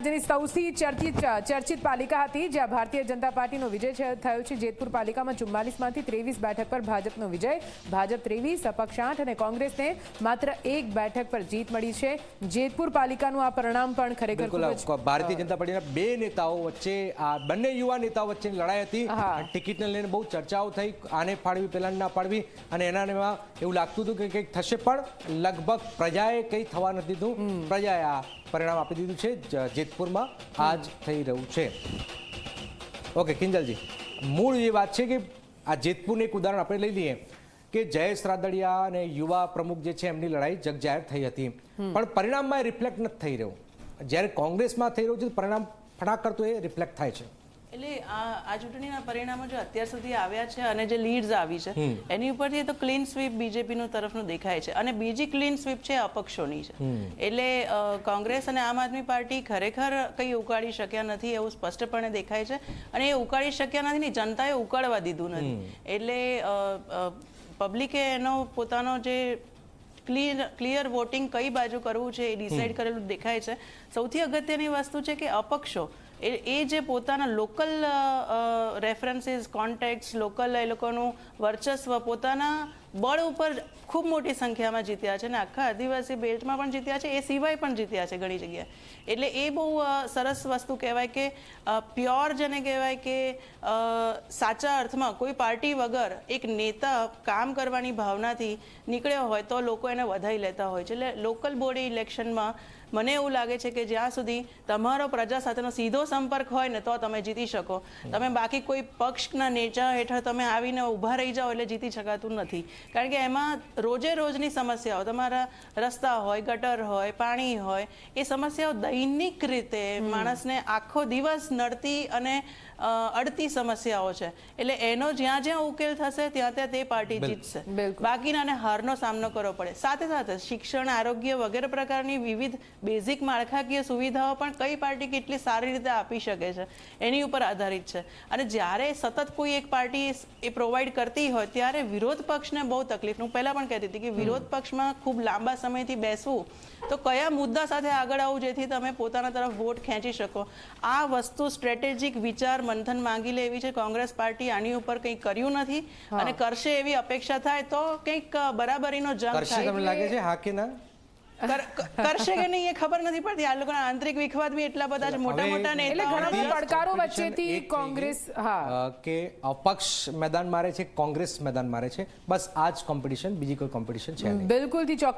રાજ્યની સૌથી ચર્ચિત પાલિકા હતી, જ્યાં ભારતીય જનતા પાર્ટીનો વિજય થયો છે। જેતપુર પાલિકામાં 44માંથી 23 બેઠક પર ભાજપનો વિજય, ભાજપ 23, અપક્ષ 8 અને કોંગ્રેસને માત્ર 1 બેઠક પર જીત મળી છે। જેતપુર પાલિકાનું આ પરિણામ પણ ખરેખર ભારતીય જનતા પાર્ટીના બે નેતાઓ વચ્ચે, આ બંને યુવા નેતાઓ વચ્ચેની લડાઈ હતી। ટિકિટને લઈને બહુ ચર્ચાઓ થઈ, આને ફાળવી પેલા ના ફાળવી, અને એમાં એવું લાગતું હતું કે કંઈક થશે, પણ લગભગ પ્રજાએ કંઈ થવા નથી દીધું। પ્રજાએ આ પરિણામ આપી દીધું છે। જેતપુરમાં આજ થઈ રહ્યું છે। ઓકે કિંજલજી, મૂળ એ વાત છે કે આ જેતપુરનું એક ઉદાહરણ આપણે લઈ લઈએ કે જયેશ રાદડિયા અને યુવા પ્રમુખ જે છે એમની લડાઈ જગજાહેર થઈ હતી, પણ પરિણામમાં એ રિફ્લેક્ટ નથી થઈ રહ્યું। જ્યારે કોંગ્રેસમાં થઈ રહ્યું છે પરિણામ ફટાક કરતું એ રિફ્લેક્ટ થાય છે। એટલે આ ચૂંટણીના પરિણામો જો અત્યાર સુધી આવ્યા છે અને જે લીડ્સ આવી છે એની ઉપરથી તો ક્લીન સ્વીપ બીજેપીનું તરફનું દેખાય છે, અને બીજી ક્લીન સ્વીપ છે અપક્ષોની છે। એટલે કોંગ્રેસ અને આમ આદમી પાર્ટી ખરેખર કંઈ ઉકાળી શક્યા નથી એવું સ્પષ્ટપણે દેખાય છે, અને એ ઉકાળી શક્યા નથી ને જનતાએ ઉકાળવા દીધું નથી। એટલે પબ્લિકે એનો પોતાનો જે ક્લિયર વોટિંગ કઈ બાજુ કરવું છે એ ડિસાઇડ કરેલું દેખાય છે। સૌથી અગત્યની વસ્તુ છે કે અપક્ષો એ જે પોતાના લોકલ રેફરન્સીસ, કોન્ટેક્ટ્સ, લોકલ એ લોકોનું વર્ચસ્વ પોતાના બળ ઉપર ખૂબ મોટી સંખ્યામાં જીત્યા છે, અને આખા આદિવાસી બેલ્ટમાં પણ જીત્યા છે, એ સિવાય પણ જીત્યા છે ઘણી જગ્યાએ। એટલે એ બહુ સરસ વસ્તુ કહેવાય કે પ્યોર જેને કહેવાય કે સાચા અર્થમાં કોઈ પાર્ટી વગર એક નેતા કામ કરવાની ભાવનાથી નીકળ્યો હોય તો લોકો એને વધાઈ લેતા હોય છે। એટલે લોકલ બોડી ઇલેક્શનમાં મને એવું લાગે છે કે જ્યાં સુધી તમારો પ્રજા સાથેનો સીધો સંપર્ક હોય ને તો તમે જીતી શકો। તમે બાકી કોઈ પક્ષના નેચા હેઠળ તમે આવીને ઊભા રહી જાઓ એટલે જીતી શકાતું નથી, કારણ કે એમાં રોજે રોજની સમસ્યાઓ, તમારા રસ્તા હોય, ગટર હોય, પાણી હોય, એ સમસ્યાઓ દૈનિક રીતે માણસને આખો દિવસ નડતી અને અડતી સમસ્યાઓ છે। એટલે એનો જ્યાં જ્યાં ઉકેલ થશે ત્યાં ત્યાં તે પાર્ટી જીતશે, બાકીનાને હારનો સામનો કરવો પડે। સાથે સાથે શિક્ષણ, આરોગ્ય વગેરે પ્રકારની વિવિધ બેઝિક માળખાકીય સુવિધાઓ પણ કઈ પાર્ટી કેટલી સારી રીતે આપી શકે છે એની ઉપર આધારિત છે। અને જ્યારે સતત કોઈ એક પાર્ટી એ પ્રોવાઈડ કરતી હોય ત્યારે વિરોધ પક્ષને બહુ તકલીફ। હું પહેલા પણ કહેતી હતી કે વિરોધ પક્ષમાં ખૂબ લાંબા સમયથી બેસવું તો કયા મુદ્દા સાથે આગળ આવવું જેથી તમે પોતાના તરફ વોટ ખેંચી શકો, આ વસ્તુ સ્ટ્રેટેજિક વિચાર મંથન માંગી લેવી છે। કોંગ્રેસ પાર્ટી આની ઉપર કંઈ કર્યું નથી અને કરશે એવી અપેક્ષા થાય તો કંઈક બરાબરીનો જંગ થાય। તમને લાગે છે હા કે ના કરશે કે નહીં એ ખબર નથી પડતી। આ લોકોના આંતરિક વિખવાદ બી એટલા બધા છે, મોટા મોટા એટલે ઘણા બધા પડકારો વચ્ચેથી કોંગ્રેસ કે અપક્ષ મેદાન મારે છે, કોંગ્રેસ મેદાન મારે છે, બસ આ જ કોમ્પિટિશન, બીજી કોઈ કોમ્પિટિશન છે નહીં। બિલકુલથી ચોક્કસ।